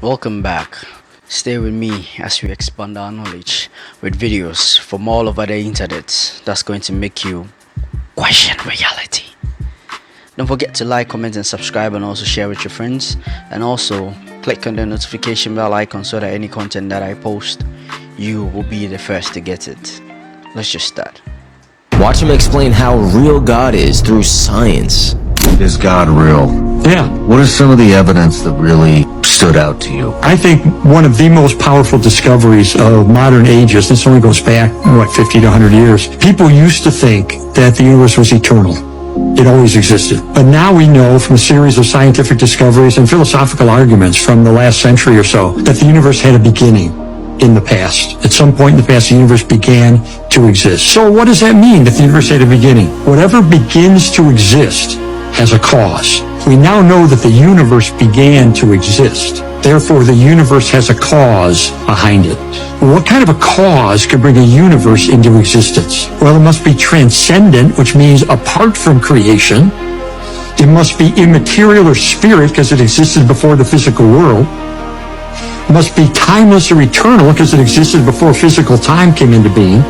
Welcome back. Stay with me as we expand our knowledge with videos from all over the internet that's going to make you question reality. Don't forget to like, comment, and subscribe, and also share with your friends. And also click on the notification bell icon so that any content that I post, you will be the first to get it. Let's just start. Watch him explain how real God is through science. Is God real? Yeah. What is some of the evidence that really stood out to you? I think one of the most powerful discoveries of modern ages, this only goes back, 50 to 100 years. People used to think that the universe was eternal. It always existed. But now we know from a series of scientific discoveries and philosophical arguments from the last century or so that the universe had a beginning in the past. At some point in the past, the universe began to exist. So what does that mean, that the universe had a beginning? Whatever begins to exist has a cause. We now know that the universe began to exist. Therefore, the universe has a cause behind it. What kind of a cause could bring a universe into existence? Well, it must be transcendent, which means apart from creation. It must be immaterial or spirit, because it existed before the physical world. It must be timeless or eternal, because it existed before physical time came into being.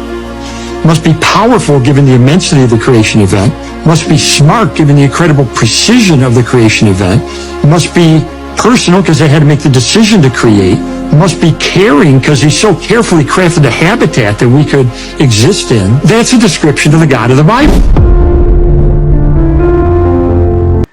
Must be powerful given the immensity of the creation event, must be smart given the incredible precision of the creation event, must be personal because they had to make the decision to create, must be caring because he so carefully crafted a habitat that we could exist in. That's a description of the God of the Bible.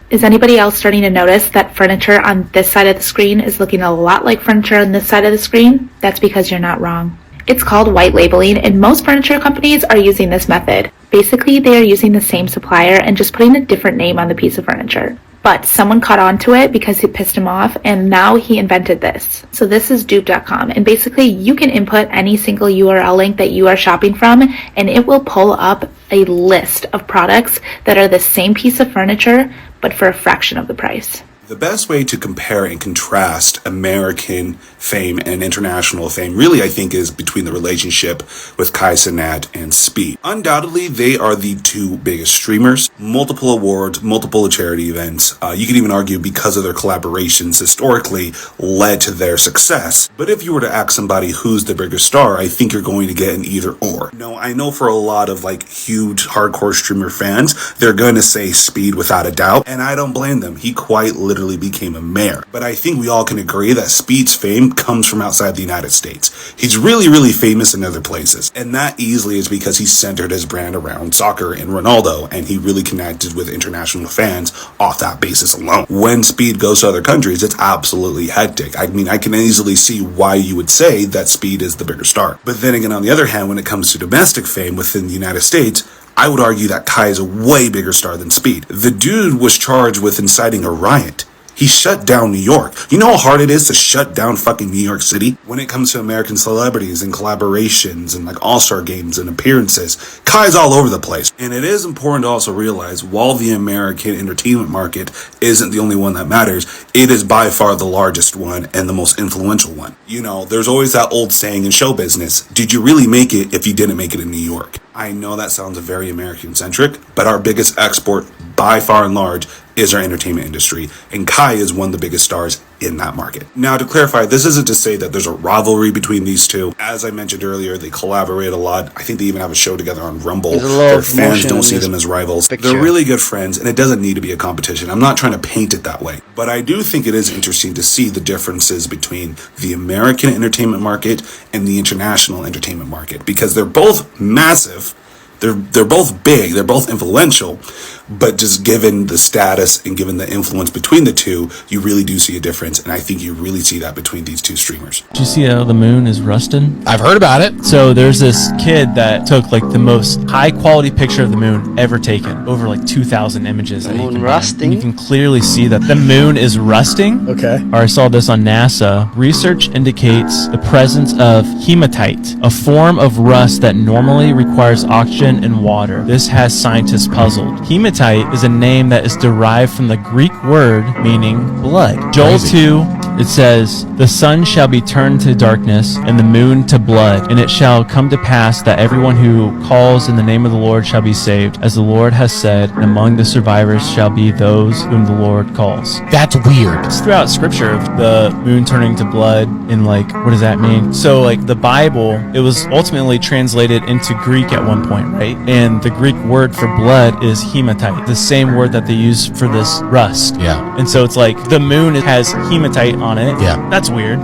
Is anybody else starting to notice that furniture on this side of the screen is looking a lot like furniture on this side of the screen? That's because you're not wrong. It's called white labeling, and most furniture companies are using this method. Basically, they are using the same supplier and just putting a different name on the piece of furniture. But someone caught on to it because it pissed him off, and now he invented this. So this is dupe.com, and basically you can input any single URL link that you are shopping from, and it will pull up a list of products that are the same piece of furniture, but for a fraction of the price. The best way to compare and contrast American fame and international fame really, I think, is between the relationship with Kai Cenat and Speed. Undoubtedly, they are the two biggest streamers, multiple awards, multiple charity events. You could even argue because of their collaborations historically led to their success. But if you were to ask somebody who's the bigger star, I think you're going to get an either or. No, I know for a lot of huge hardcore streamer fans, they're going to say Speed without a doubt, and I don't blame them. He quite literally became a mayor. But I think we all can agree that Speed's fame comes from outside the United States. He's really, really famous in other places. And that easily is because he centered his brand around soccer and Ronaldo, and he really connected with international fans off that basis alone. When Speed goes to other countries, it's absolutely hectic. I mean, I can easily see why you would say that Speed is the bigger star. But then again, on the other hand, when it comes to domestic fame within the United States, I would argue that Kai is a way bigger star than Speed. The dude was charged with inciting a riot. He shut down New York. You know how hard it is to shut down fucking New York City? When it comes to American celebrities and collaborations and all-star games and appearances, Kai's all over the place. And it is important to also realize while the American entertainment market isn't the only one that matters, it is by far the largest one and the most influential one. You know, there's always that old saying in show business, did you really make it if you didn't make it in New York? I know that sounds very American-centric, but our biggest export by far and large is our entertainment industry, and Kai is one of the biggest stars in that market. Now, to clarify, this isn't to say that there's a rivalry between these two. As I mentioned earlier, they collaborate a lot. I think they even have a show together on Rumble. Their fans don't see them as rivals. They're really good friends, and it doesn't need to be a competition. I'm not trying to paint it that way, but I do think it is interesting to see the differences between the American entertainment market and the international entertainment market, because they're both massive. They're both big, they're both influential, but just given the status and given the influence between the two, you really do see a difference, and I think you really see that between these two streamers. Did you see how the moon is rusting? I've heard about it. So there's this kid that took the most high quality picture of the moon ever taken, over 2,000 images. The moon rusting? You can clearly see that the moon is rusting. Okay. Or I saw this on NASA. Research indicates the presence of hematite, a form of rust that normally requires oxygen and water. This has scientists puzzled. Hematite is a name that is derived from the Greek word meaning blood. Joel 2 it says, "The sun shall be turned to darkness and the moon to blood, and it shall come to pass that everyone who calls in the name of the Lord shall be saved, as the Lord has said, and among the survivors shall be those whom the Lord calls." That's weird. It's throughout scripture of the moon turning to blood, and like, what does that mean? So like the Bible, it was ultimately translated into Greek at one point, right? And the Greek word for blood is hematite, the same word that they use for this rust. Yeah. And so it's like the moon has hematite on it. Yeah. That's weird.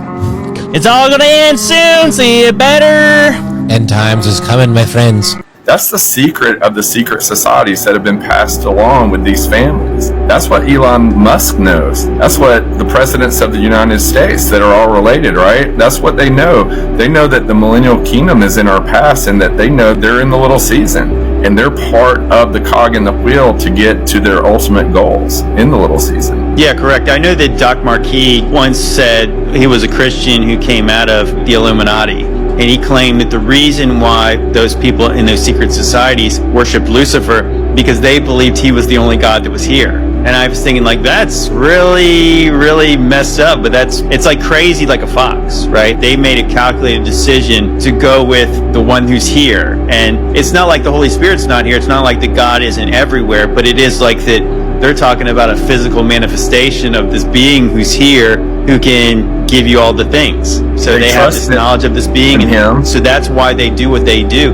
It's all gonna end soon, see you better. End times is coming, my friends. That's the secret of the secret societies that have been passed along with these families. That's what Elon Musk knows. That's what the presidents of the United States that are all related, right? That's what they know. They know that the millennial kingdom is in our past, and that they know they're in the little season. And they're part of the cog in the wheel to get to their ultimate goals in the little season. Yeah, correct. I know that Doc Marquis once said he was a Christian who came out of the Illuminati. And he claimed that the reason why those people in those secret societies worshipped Lucifer, because they believed he was the only God that was here. And I was thinking, like, that's really, really messed up, but it's like crazy like a fox, right? They made a calculated decision to go with the one who's here. And it's not like the Holy Spirit's not here. It's not like that God isn't everywhere, but it is like that they're talking about a physical manifestation of this being who's here, who can give you all the things. So they have this knowledge of this being in him. So that's why they do what they do.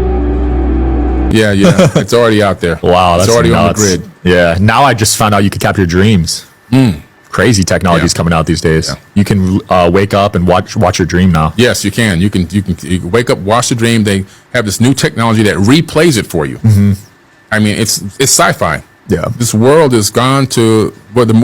Yeah, it's already out there. Wow, that's it's already nuts. on the grid. Yeah, now I just found out you can capture dreams. Crazy technologies coming out these days. Yeah. You can wake up and watch your dream now. Yes, you can. You can wake up, watch the dream. They have this new technology that replays it for you. I mean, it's sci-fi. Yeah, this world has gone to where the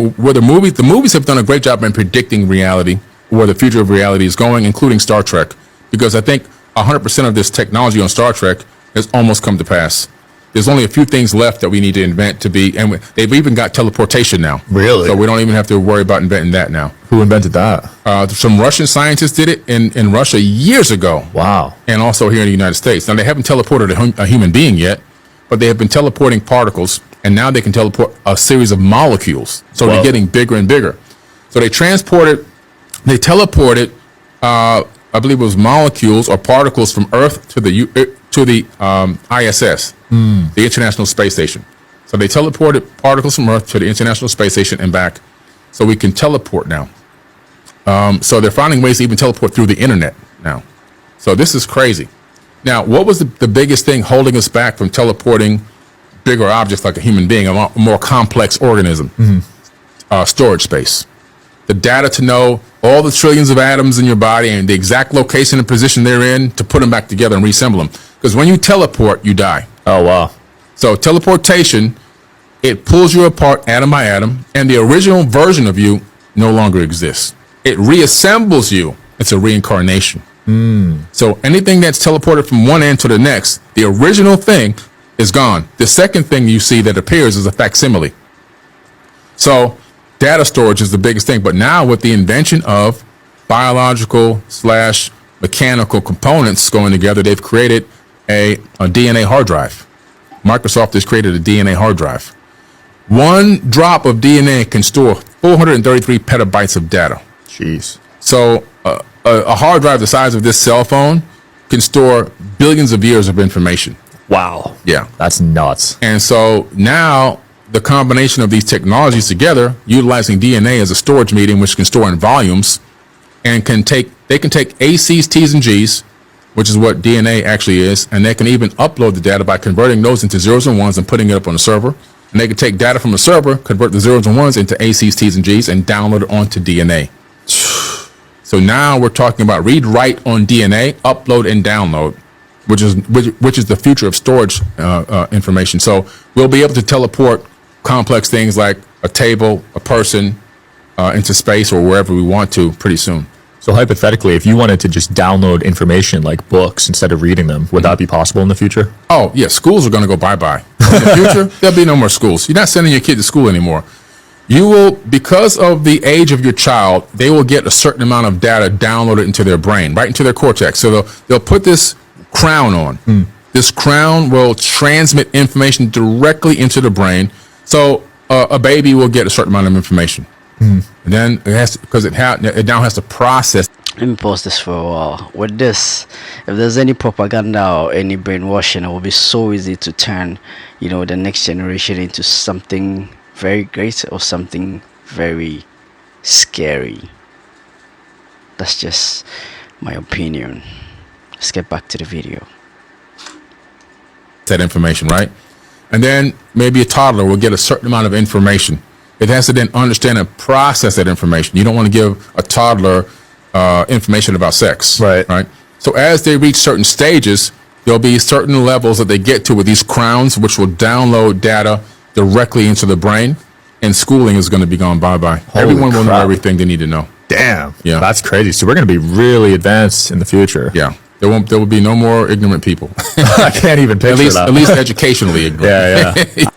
movies have done a great job in predicting reality, where the future of reality is going, including Star Trek, because I think 100% of this technology on Star Trek has almost come to pass. There's only a few things left that we need to invent to be, and they've even got teleportation now. Really? So we don't even have to worry about inventing that now. Who invented that? Some Russian scientists did it in Russia years ago. Wow. And also here in the United States. Now, they haven't teleported a human being yet, but they have been teleporting particles, and now they can teleport a series of molecules. So they're getting bigger and bigger. So they teleported, I believe it was molecules or particles from Earth to the ISS, the International Space Station. So they teleported particles from Earth to the International Space Station and back. So we can teleport now. So they're finding ways to even teleport through the internet now. So this is crazy. Now, what was the biggest thing holding us back from teleporting bigger objects like a human being, a more complex organism? Storage space. The data to know all the trillions of atoms in your body and the exact location and position they're in to put them back together and reassemble them. Because when you teleport, you die. Oh, wow. So teleportation, it pulls you apart atom by atom, and the original version of you no longer exists. It reassembles you. It's a reincarnation. So anything that's teleported from one end to the next, the original thing is gone. The second thing you see that appears is a facsimile. So data storage is the biggest thing. But now with the invention of biological/mechanical components going together, they've created a DNA hard drive. Microsoft has created a DNA hard drive. One drop of DNA can store 433 petabytes of data. Jeez. So a hard drive the size of this cell phone can store billions of years of information. Wow. Yeah. That's nuts. And so now the combination of these technologies together, utilizing DNA as a storage medium, which can store in volumes, and they can take ACs, T's, and G's, which is what DNA actually is, and they can even upload the data by converting those into zeros and ones and putting it up on a server. And they can take data from a server, convert the zeros and ones into ACs, T's, and G's, and download it onto DNA. So now we're talking about read, write on DNA, upload, and download, which is the future of storage information. So we'll be able to teleport complex things like a table, a person, into space or wherever we want to pretty soon. So hypothetically, if you wanted to just download information like books instead of reading them, would that be possible in the future? Oh, yeah. Schools are going to go bye-bye. In the future, there'll be no more schools. You're not sending your kid to school anymore. You will, because of the age of your child, they will get a certain amount of data downloaded into their brain, right into their cortex. So they'll put this crown on. This crown will transmit information directly into the brain. So a baby will get a certain amount of information. And then it has because it now has to process. Let me pause this for a while. With this, if there's any propaganda or any brainwashing, it will be so easy to turn, the next generation into something very great or something very scary. That's just my opinion. Let's get back to the video. That information, right? And then maybe a toddler will get a certain amount of information. It has to then understand and process that information. You don't want to give a toddler information about sex, right? So as they reach certain stages, there'll be certain levels that they get to with these crowns, which will download data directly into the brain, and schooling is going to be gone bye-bye. Everyone will know everything they need to know. Damn. Yeah. That's crazy. So we're going to be really advanced in the future. Yeah. There will be no more ignorant people. I can't even picture that. At least educationally ignorant. Yeah.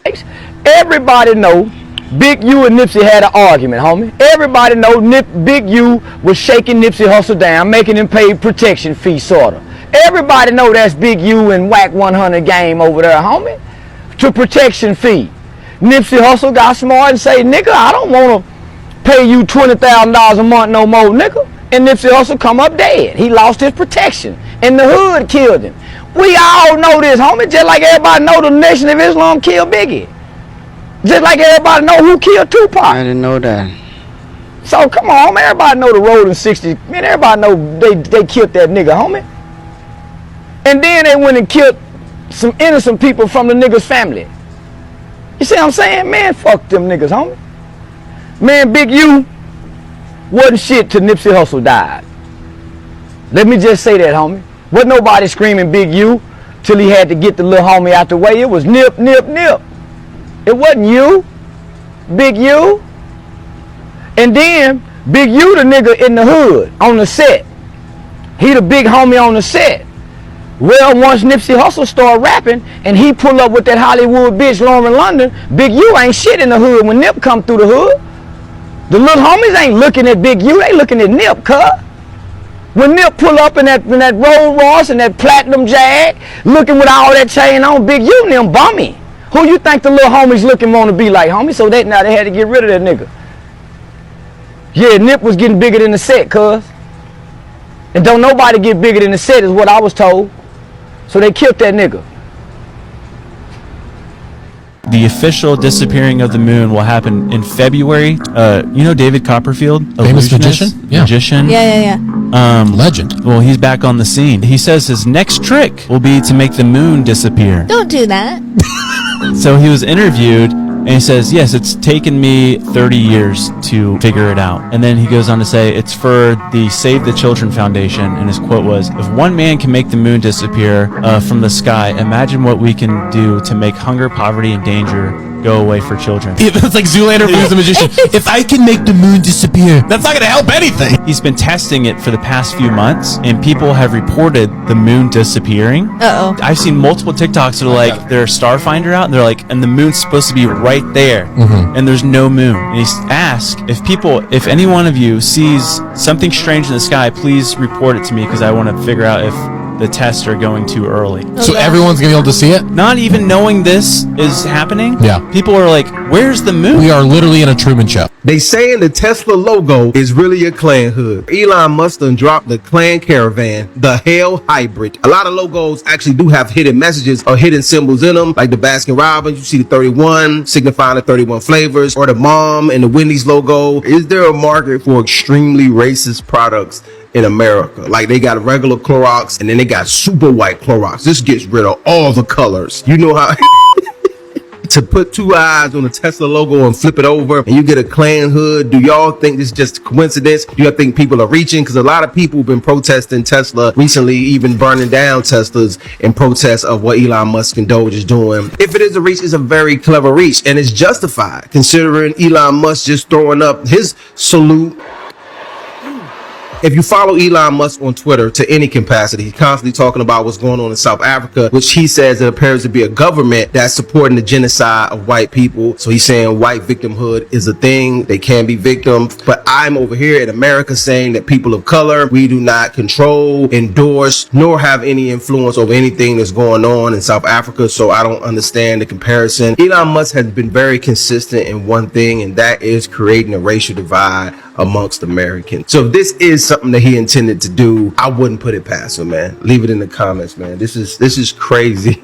Everybody know Big U and Nipsey had an argument, homie. Everybody know Big U was shaking Nipsey Hussle down, making him pay protection fee, sorta. Everybody know that's Big U and Whack 100 game over there, homie. To protection fee. Nipsey Hussle got smart and say, nigga, I don't want to pay you $20,000 a month no more, nigga. And Nipsey Hussle come up dead. He lost his protection. And the hood killed him. We all know this, homie. Just like everybody know the Nation of Islam killed Biggie. Just like everybody know who killed Tupac. I didn't know that. So come on, man. Everybody know the Rolling 60. Man, everybody know they killed that nigga, homie. And then they went and killed some innocent people from the nigga's family. You see what I'm saying? Man, fuck them niggas, homie. Man, Big U wasn't shit till Nipsey Hussle died. Let me just say that, homie. Wasn't nobody screaming Big U till he had to get the little homie out the way. It was nip, nip, nip. It wasn't you, Big U. And then Big U the nigga in the hood on the set. He the big homie on the set. Well, once Nipsey Hussle started rapping and he pull up with that Hollywood bitch Lauren London, Big U ain't shit in the hood when Nip come through the hood. The little homies ain't looking at Big U, they looking at Nip, cuz. When Nip pull up in that Rolls Royce and that platinum Jag, looking with all that chain on, Big U and them bummy. Who you think the little homies looking want to be like, homie? So now they had to get rid of that nigga. Yeah, Nip was getting bigger than the set, cuz. And don't nobody get bigger than the set is what I was told. So they killed that nigga. The official disappearing of the moon will happen in February. David Copperfield? Famous magician? Yeah. Magician. Yeah. Legend. Well, he's back on the scene. He says his next trick will be to make the moon disappear. Don't do that. So he was interviewed, and he says, yes, it's taken me 30 years to figure it out. And then he goes on to say, it's for the Save the Children Foundation, and his quote was, if one man can make the moon disappear from the sky, imagine what we can do to make hunger, poverty, and danger go away for children. It's like Zoolander versus the magician. If I can make the moon disappear, that's not going to help anything. He's been testing it for the past few months, and people have reported the moon disappearing. Uh-oh. I've seen multiple TikToks that are like, their Starfinder out, and they're like, and the moon's supposed to be right there, and there's no moon. And he's asked, if any one of you sees something strange in the sky, please report it to me, because I want to figure out if the tests are going too early. So everyone's going to be able to see it? Not even knowing this is happening. Yeah. People are like, where's the moon? We are literally in a Truman Show. They saying the Tesla logo is really a Klan hood. Elon Musk done dropped the Klan Caravan, the Hell Hybrid. A lot of logos actually do have hidden messages or hidden symbols in them, like the Baskin Robbins. You see the 31 signifying the 31 flavors, or the Mom and the Wendy's logo. Is there a market for extremely racist products in America? Like they got regular Clorox and then they got super white Clorox. This gets rid of all the colors. You know how to put two eyes on the Tesla logo and flip it over and you get a Klan hood. Do y'all think this is just a coincidence? Do y'all think people are reaching? Because a lot of people have been protesting Tesla recently, even burning down Teslas in protest of what Elon Musk and Doge is doing. If it is a reach, it's a very clever reach, and it's justified considering Elon Musk just throwing up his salute If you follow Elon Musk on Twitter to any capacity, he's constantly talking about what's going on in South Africa, which he says it appears to be a government that's supporting the genocide of white people. So he's saying white victimhood is a thing. They can be victims. But I'm over here in America saying that people of color, we do not control, endorse, nor have any influence over anything that's going on in South Africa. So I don't understand the comparison. Elon Musk has been very consistent in one thing, and that is creating a racial divide amongst Americans. So if this is something that he intended to do, I wouldn't put it past him, man. Leave it in the comments, man. This is crazy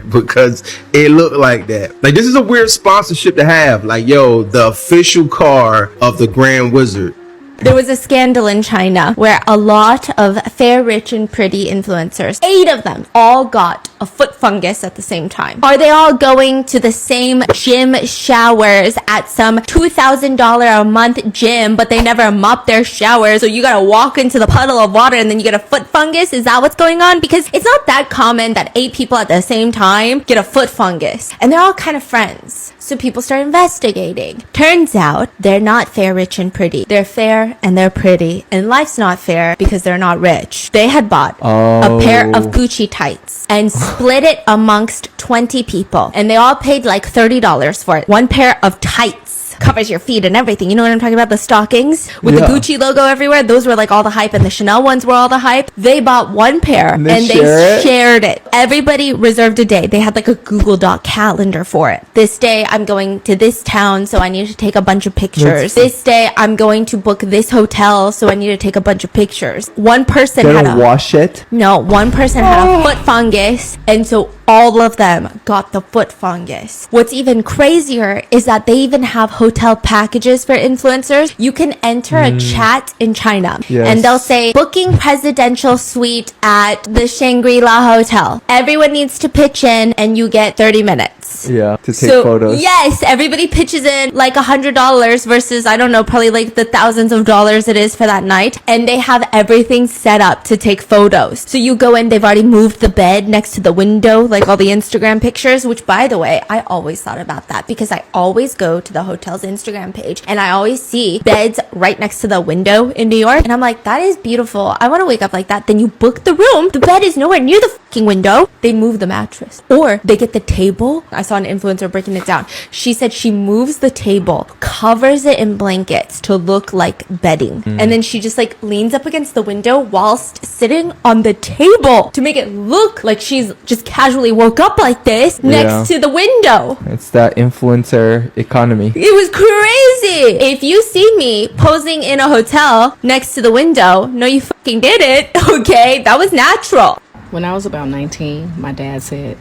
because it looked like that. Like, this is a weird sponsorship to have. Like, yo, the official car of the Grand Wizard. There was a scandal in China where a lot of fair, rich, and pretty influencers, 8 of them, all got a foot fungus at the same time. Are they all going to the same gym showers at some $2,000 a month gym, but they never mop their showers, so you gotta walk into the puddle of water and then you get a foot fungus? Is that what's going on? Because it's not that common that 8 people at the same time get a foot fungus. And they're all kind of friends. So people start investigating. Turns out they're not fair, rich, and pretty. They're fair and they're pretty. And life's not fair because they're not rich. They had bought a pair of Gucci tights and split it amongst 20 people. And they all paid like $30 for it. One pair of tights covers your feet and everything. You know what I'm talking about? The stockings with the Gucci logo everywhere. Those were like all the hype, and the Chanel ones were all the hype. They bought one pair and they shared it. Everybody reserved a day. They had like a Google Doc calendar for it. This day I'm going to this town, so I need to take a bunch of pictures. This day I'm going to book this hotel, so I need to take a bunch of pictures. One person had a wash it. No, one person had a foot fungus, and so all of them got the foot fungus. What's even crazier is that they even have hotel packages for influencers. You can enter a chat in China, and they'll say, booking presidential suite at the Shangri-La Hotel. Everyone needs to pitch in, and you get 30 minutes. Yeah, to take photos. Yes, everybody pitches in like $100 versus, I don't know, probably like the thousands of dollars it is for that night. And they have everything set up to take photos. So you go in, they've already moved the bed next to the window, like all the Instagram pictures, which, by the way, I always thought about that because I always go to the hotel's Instagram page and I always see beds right next to the window in New York. And I'm like, that is beautiful. I want to wake up like that. Then you book the room. The bed is nowhere near the fucking window. They move the mattress. Or they get the table. I saw an influencer breaking it down. She said she moves the table, covers it in blankets to look like bedding. And then she just like leans up against the window whilst sitting on the table to make it look like she's just casually woke up like this next to the window. It's that influencer economy. It was crazy. If you see me posing in a hotel next to the window, no, you fucking did it. Okay, that was natural. When I was about 19, my dad said,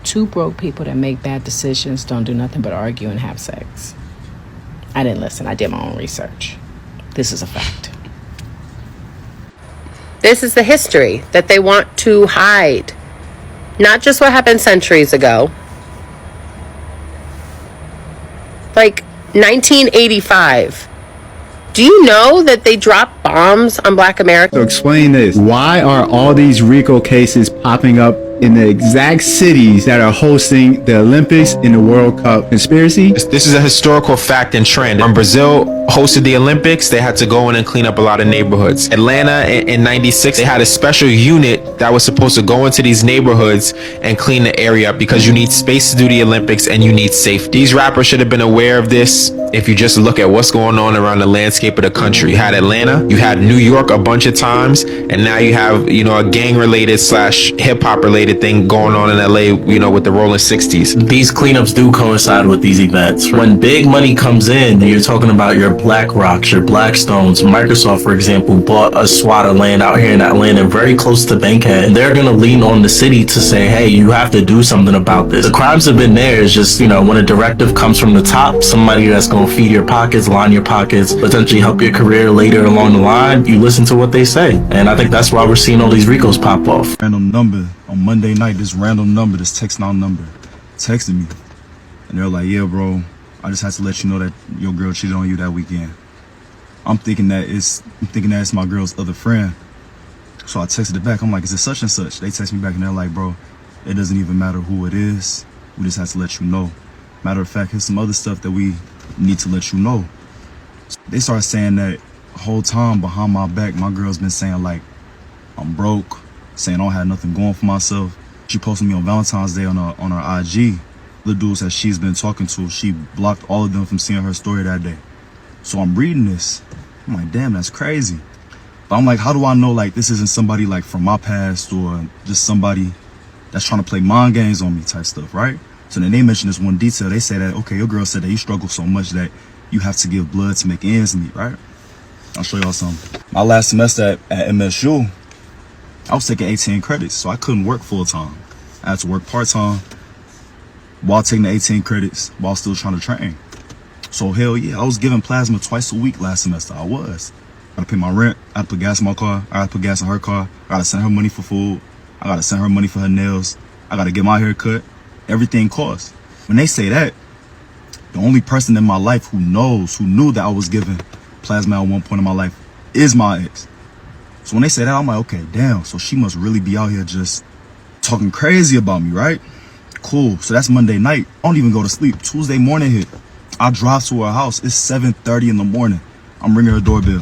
2 broke people that make bad decisions don't do nothing but argue and have sex. I didn't listen. I did my own research. This is a fact. This is the history that they want to hide. Not just what happened centuries ago. Like 1985. Do you know that they dropped bombs on Black America? So explain this. Why are all these RICO cases popping up in the exact cities that are hosting the Olympics and the World Cup? Conspiracy? This is a historical fact and trend. When Brazil hosted the Olympics, they had to go in and clean up a lot of neighborhoods. Atlanta in 96, they had a special unit that was supposed to go into these neighborhoods and clean the area up because you need space to do the Olympics and you need safety. These rappers should have been aware of this. If you just look at what's going on around the landscape of the country, you had Atlanta, you had New York a bunch of times, and now you have, you know, a gang-related / hip-hop-related thing going on in LA, you know, with the Rolling 60s. These cleanups do coincide with these events. When big money comes in, you're talking about your BlackRocks, your Blackstones. Microsoft, for example, bought a swat of land out here in Atlanta, very close to Bankhead. They're going to lean on the city to say, hey, you have to do something about this. The crimes have been there. It's just, you know, when a directive comes from the top, somebody that's going to feed your pockets, line your pockets, potentially help your career later along the line, you listen to what they say. And I think that's why we're seeing all these RICOs pop off. Random number on Monday night, this random number, this text now number, texted me. And they're like, yeah, bro, I just had to let you know that your girl cheated on you that weekend. I'm thinking that it's my girl's other friend. So I texted it back. I'm like, is it such and such? They text me back and they're like, bro, it doesn't even matter who it is. We just have to let you know. Matter of fact, here's some other stuff that we need to let you know. They started saying that whole time behind my back, my girl's been saying like, I'm broke, saying I don't have nothing going for myself. She posted me on Valentine's Day on her IG. The dudes that she's been talking to, she blocked all of them from seeing her story that day. So I'm reading this. I'm like, damn, that's crazy. But I'm like, how do I know like this isn't somebody like from my past or just somebody that's trying to play mind games on me type stuff, right? So then they mentioned this one detail. They said that, okay, your girl said that you struggle so much that you have to give blood to make ends meet, right? I'll show y'all something. My last semester at MSU, I was taking 18 credits, so I couldn't work full time. I had to work part time while taking the 18 credits while still trying to train. So hell yeah, I was giving plasma twice a week last semester. I was. I gotta pay my rent, I gotta put gas in my car, I gotta put gas in her car, I gotta send her money for food, I gotta send her money for her nails, I gotta get my hair cut. Everything costs. When they say that, the only person in my life who knew that I was giving plasma at one point in my life is my ex. So when they say that, I'm like, okay, damn, so she must really be out here just talking crazy about me, right? Cool. So that's Monday night. I don't even go to sleep. Tuesday morning hit. I drive to her house. It's 7:30 in the morning. I'm ringing her doorbell.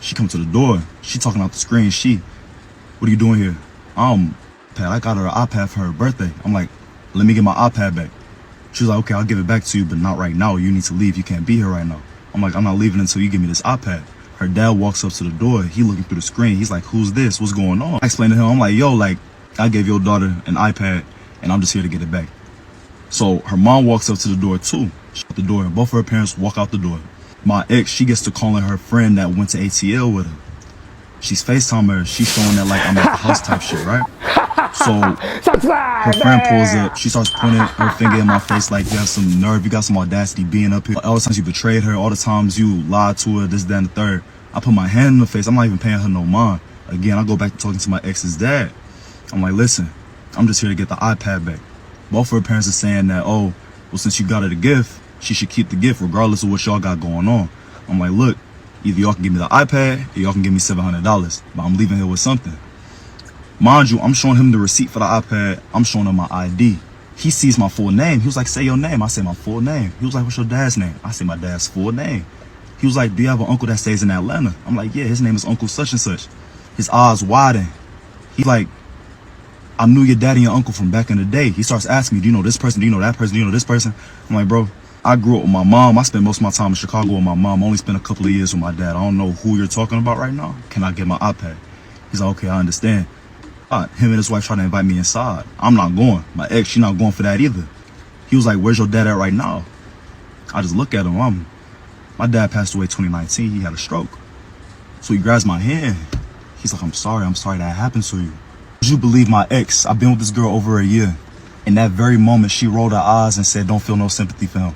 She come to the door. She talking out the screen. What are you doing here? Pat, I got her an iPad for her birthday. I'm like, let me get my iPad back. She was like, okay, I'll give it back to you, but not right now. You need to leave. You can't be here right now. I'm like, I'm not leaving until you give me this iPad. Her dad walks up to the door. He looking through the screen. He's like, who's this? What's going on? I explained to him, I'm like, yo, like, I gave your daughter an iPad, and I'm just here to get it back. So her mom walks up to the door, too. Shut the door. Both of her parents walk out the door. My ex, she gets to calling her friend that went to ATL with her. She's FaceTiming her. She's showing that, like, I'm at the house type shit, right? So her friend pulls up. She starts pointing her finger in my face like, you have some nerve. You got some audacity being up here. All the times you betrayed her. All the times you lied to her. This, that, and the third. I put my hand in her face. I'm not even paying her no mind. Again, I go back to talking to my ex's dad. I'm like, listen, I'm just here to get the iPad back. Both of her parents are saying that, oh, well, since you got her the gift, she should keep the gift regardless of what y'all got going on. I'm like, look, either y'all can give me the iPad or y'all can give me $700, but I'm leaving here with something. Mind you, I'm showing him the receipt for the iPad. I'm showing him my ID. He sees my full name. He was like, say your name. I said my full name. He was like, what's your dad's name? I said my dad's full name. He was like, do you have an uncle that stays in Atlanta? I'm like, yeah, his name is Uncle such and such. His eyes widen. He's like, I knew your daddy and your uncle from back in the day. He starts asking me, do you know this person? Do you know that person? Do you know this person? I'm like, bro, I grew up with my mom. I spent most of my time in Chicago with my mom. I only spent a couple of years with my dad. I don't know who you're talking about right now. Can I get my iPad? He's like, okay, I understand. Him and his wife trying to invite me inside. I'm not going. My ex, she not going for that either. He was like, where's your dad at right now? I just look at him. My dad passed away 2019. He had a stroke. So he grabs my hand. He's like, I'm sorry that happened to you. Would you believe my ex? I've been with this girl over a year. In that very moment, she rolled her eyes and said, don't feel no sympathy for him.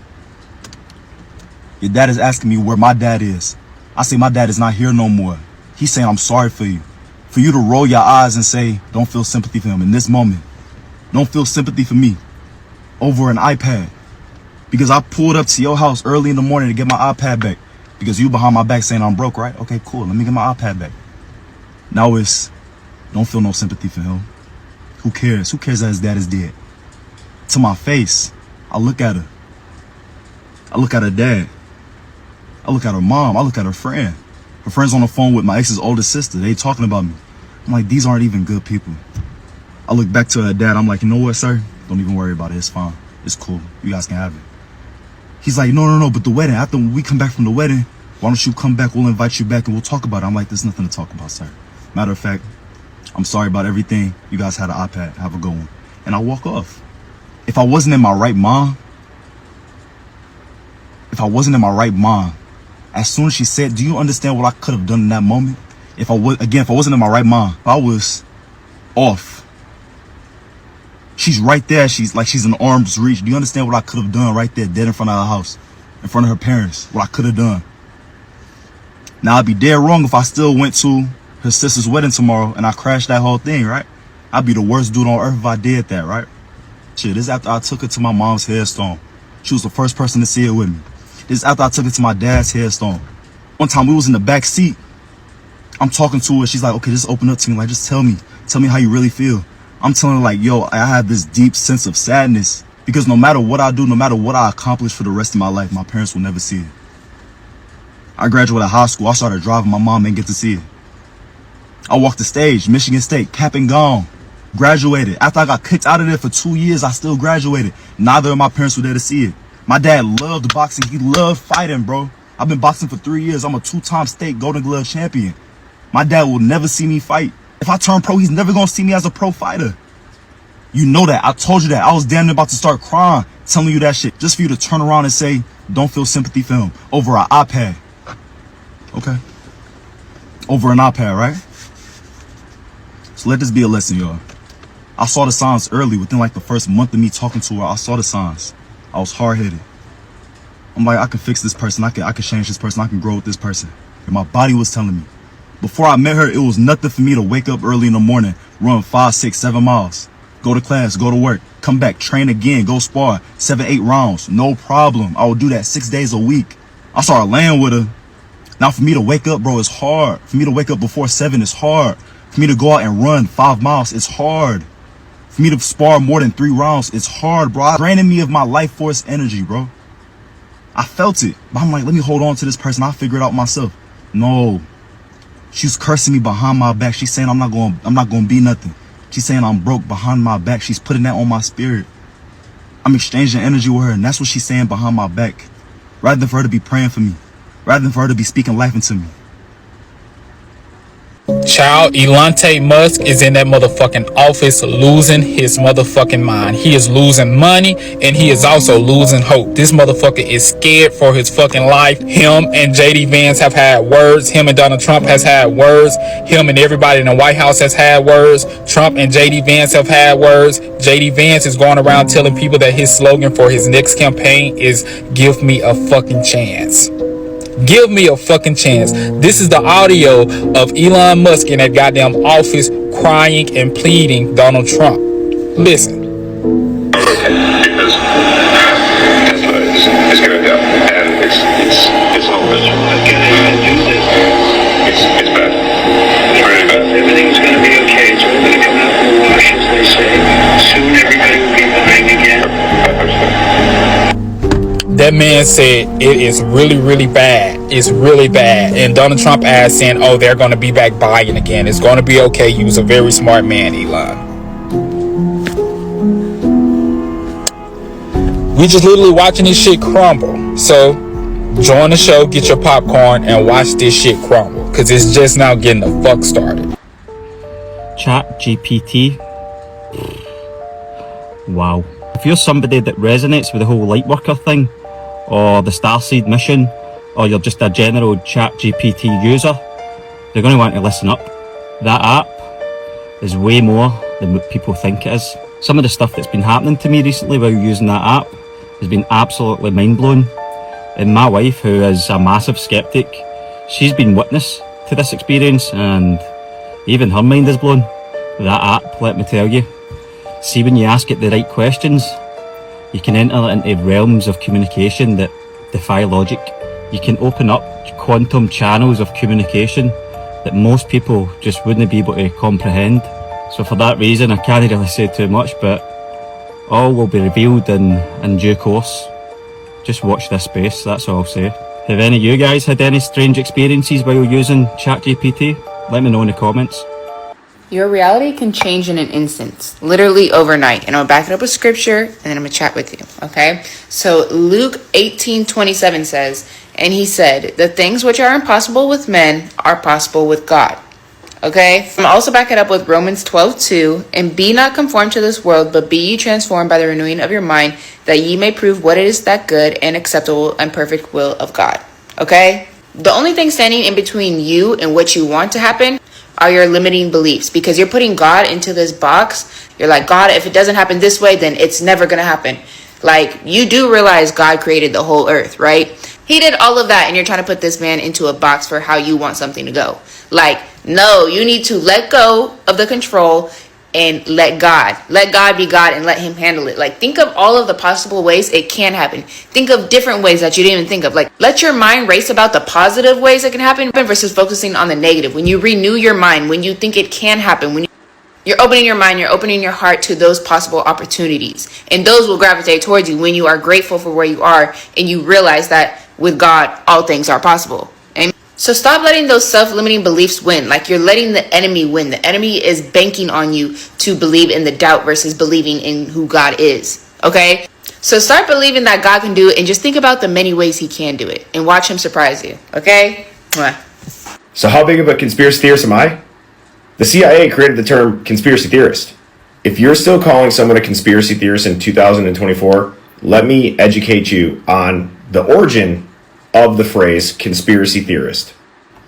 Your dad is asking me where my dad is. I say, my dad is not here no more. He's saying, I'm sorry for you. For you to roll your eyes and say, don't feel sympathy for him in this moment. Don't feel sympathy for me over an iPad. Because I pulled up to your house early in the morning to get my iPad back. Because you behind my back saying I'm broke, right? Okay, cool. Let me get my iPad back. Now it's, don't feel no sympathy for him. Who cares? Who cares that his dad is dead? To my face, I look at her. I look at her dad. I look at her mom. I look at her friend. Her friend's on the phone with my ex's oldest sister. They talking about me. I'm like, these aren't even good people. I look back to her dad. I'm like, you know what, sir? Don't even worry about it. It's fine. It's cool. You guys can have it. He's like, no, but the wedding. After we come back from the wedding, why don't you come back? We'll invite you back and we'll talk about it. I'm like, there's nothing to talk about, sir. Matter of fact, I'm sorry about everything. You guys had an iPad. Have a good one. And I walk off. If I wasn't in my right mind, as soon as she said, do you understand what I could have done in that moment? If I wasn't in my right mind, I was off. She's right there. She's in arm's reach. Do you understand what I could have done right there, dead in front of her house, in front of her parents? What I could have done. Now, I'd be dead wrong if I still went to her sister's wedding tomorrow and I crashed that whole thing, right? I'd be the worst dude on earth if I did that, right? Shit, this is after I took her to my mom's headstone. She was the first person to see it with me. This is after I took her to my dad's headstone. One time we was in the back seat. I'm talking to her. She's like, okay, just open up to me. Like, just tell me how you really feel. I'm telling her like, yo, I have this deep sense of sadness because no matter what I do, no matter what I accomplish for the rest of my life, my parents will never see it. I graduated high school. I started driving. My mom didn't get to see it. I walked the stage, Michigan State, cap and gown. Graduated. After I got kicked out of there for 2 years, I still graduated. Neither of my parents were there to see it. My dad loved boxing. He loved fighting, bro. I've been boxing for 3 years. I'm a 2-time state Golden Glove champion. My dad will never see me fight. If I turn pro, he's never gonna see me as a pro fighter. You know that. I told you that. I was damn near about to start crying telling you that shit. Just for you to turn around and say, don't feel sympathy for him. Over an iPad. Okay? Over an iPad, right? So let this be a lesson, y'all. I saw the signs early. Within like the first month of me talking to her, I saw the signs. I was hard-headed. I'm like, I can fix this person. I can change this person. I can grow with this person. And my body was telling me. Before I met her, it was nothing for me to wake up early in the morning, run 5, 6, 7 miles, go to class, go to work, come back, train again, go spar 7, 8 rounds. No problem. I would do that 6 days a week. I started laying with her. Now for me to wake up, bro, it's hard. For me to wake up before 7, it's hard. For me to go out and run 5 miles, it's hard. For me to spar more than 3 rounds, it's hard, bro. It's draining me of my life force energy, bro. I felt it. But I'm like, let me hold on to this person. I'll figure it out myself. No. She's cursing me behind my back. She's saying I'm not gonna be nothing. She's saying I'm broke behind my back. She's putting that on my spirit. I'm exchanging energy with her, and that's what she's saying behind my back. Rather than for her to be praying for me. Rather than for her to be speaking life into me. Child, Elon Musk is in that motherfucking office losing his motherfucking mind. He is losing money and he is also losing hope. This motherfucker is scared for his fucking life. Him and JD Vance have had words. Him and Donald Trump has had words. Him and everybody in the White House has had words. Trump and JD Vance have had words. JD Vance is going around telling people that his slogan for his next campaign is "Give me a fucking chance." Give me a fucking chance. This is the audio of Elon Musk in that goddamn office crying and pleading Donald Trump. Listen. It's going to go, and it's hopeless. It's bad. It's really bad. Everything's going to be okay. It's all going to come out in the wash, as they say. Soon everybody will be buying again. That man said it is really, really bad. It's really bad. And Donald Trump asked saying, oh, they're going to be back buying again. It's going to be okay. You was a very smart man, Elon. We just literally watching this shit crumble. So join the show, get your popcorn, and watch this shit crumble. Because it's just now getting the fuck started. Chat GPT. Wow. If you're somebody that resonates with the whole Lightworker thing, or the Starseed mission, or you're just a general Chat GPT user, you're going to want to listen up. That app is way more than what people think it is. Some of the stuff that's been happening to me recently while using that app has been absolutely mind-blowing. And my wife, who is a massive skeptic, she's been witness to this experience, and even her mind is blown. That app, let me tell you. See, when you ask it the right questions, you can enter into realms of communication that defy logic. You can open up quantum channels of communication that most people just wouldn't be able to comprehend. So for that reason, I can't really say too much, but all will be revealed in due course. Just watch this space, that's all I'll say. Have any of you guys had any strange experiences while using ChatGPT? Let me know in the comments. Your reality can change in an instant, literally overnight. And I'll back it up with scripture, and then I'm going to chat with you, okay? So Luke 18:27 says, and he said, the things which are impossible with men are possible with God, okay? I'm also back it up with Romans 12:2, and be not conformed to this world, but be ye transformed by the renewing of your mind, that ye may prove what it is that good and acceptable and perfect will of God, okay? The only thing standing in between you and what you want to happen are your limiting beliefs, because you're putting God into this box. You're like, God, if it doesn't happen this way, then it's never going to happen. Like, you do realize God created the whole earth, right? He did all of that, and you're trying to put this man into a box for how you want something to go. Like, no, you need to let go of the control and let God be God and let him handle it. Like, think of all of the possible ways it can happen. Think of different ways that you didn't even think of. Like, let your mind race about the positive ways it can happen versus focusing on the negative. When you renew your mind, when you think it can happen, when you're opening your mind, you're opening your heart to those possible opportunities. And those will gravitate towards you when you are grateful for where you are and you realize that with God, all things are possible. So stop letting those self-limiting beliefs win. Like, you're letting the enemy win. The enemy is banking on you to believe in the doubt versus believing in who God is. Okay? So start believing that God can do it and just think about the many ways he can do it and watch him surprise you. Okay? Mwah. So how big of a conspiracy theorist am I? The CIA created the term conspiracy theorist. If you're still calling someone a conspiracy theorist in 2024, let me educate you on the origin of the phrase conspiracy theorist.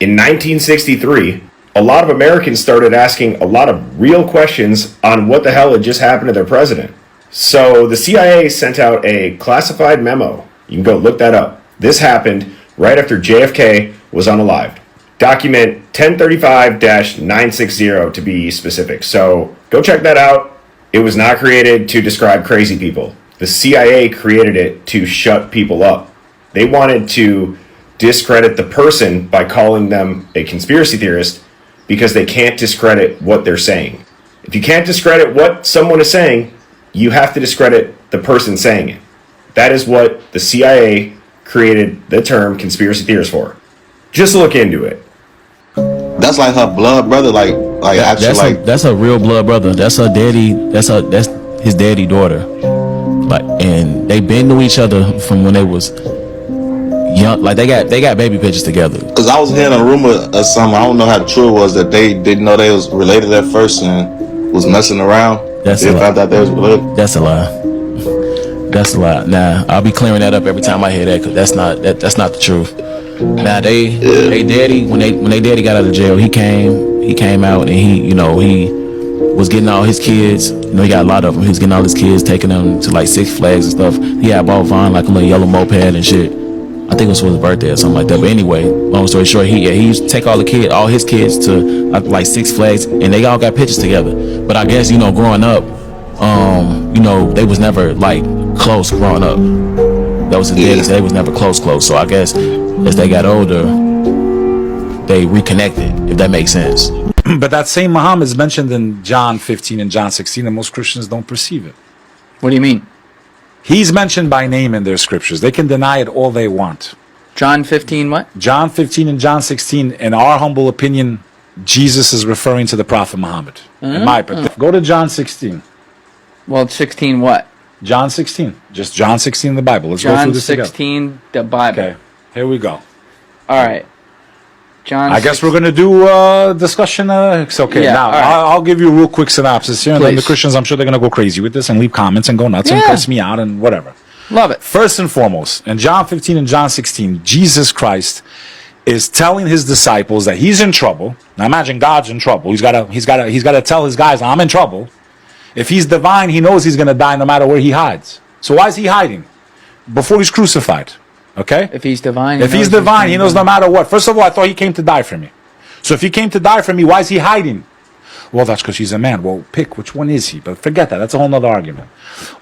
In 1963, a lot of Americans started asking a lot of real questions on what the hell had just happened to their president. So the CIA sent out a classified memo. You can go look that up. This happened right after JFK was unalived. Document 1035-960 to be specific. So go check that out. It was not created to describe crazy people. The CIA created it to shut people up. They wanted to discredit the person by calling them a conspiracy theorist because they can't discredit what they're saying. If you can't discredit what someone is saying, you have to discredit the person saying it. That is what the CIA created the term conspiracy theorist for. Just look into it. That's like her blood brother, like actually, that's her real blood brother. That's her daddy. That's his daddy daughter. Like, and they been to each other from when they was young. Like they got baby pictures together. Cause I was hearing a rumor or something. I don't know how true it was that they didn't know they was related at first and was messing around. That's they a lie. found out they was related. That's a lie. That's a lie. Nah, I'll be clearing that up every time I hear that, cause that's not the truth. Now they daddy when they daddy got out of jail, he came out and he was getting all his kids. He got a lot of them. He was getting all his kids, taking them to like Six Flags and stuff. He had bought Vaughn like a little yellow moped and shit. I think it was for his birthday or something like that. But anyway, long story short, he used to take all his kids to like Six Flags, and they all got pictures together. But I guess growing up, they was never like close growing up. That was his daddy, so they was never close. So I guess as they got older, they reconnected, if that makes sense. But that same Muhammad is mentioned in John 15 and John 16, and most Christians don't perceive it. What do you mean? He's mentioned by name in their scriptures. They can deny it all they want. John 15 what? John 15 and John 16, in our humble opinion, Jesus is referring to the Prophet Muhammad. In my opinion. Go to John 16. Well, 16 what? John 16. Just John 16 in the Bible. Let's go through this together. John 16, the Bible. Okay, here we go. All right. John. I guess we're going to do discussion. It's okay. Yeah, now, all right. I'll give you a real quick synopsis here, and then the Please. Christians, I'm sure they're going to go crazy with this and leave comments and go nuts and Yeah. curse me out and whatever. Love it. First and foremost, in John 15 and John 16, Jesus Christ is telling his disciples that he's in trouble. Now imagine God's in trouble. He's got to tell his guys, I'm in trouble. If he's divine, he knows he's going to die no matter where he hides. So why is he hiding? Before he's crucified. Okay? If he's divine, If he's divine, he knows no matter what. First of all, I thought he came to die for me. So if he came to die for me, why is he hiding? Well, that's because he's a man. Well, pick which one is he? But forget that. That's a whole nother argument.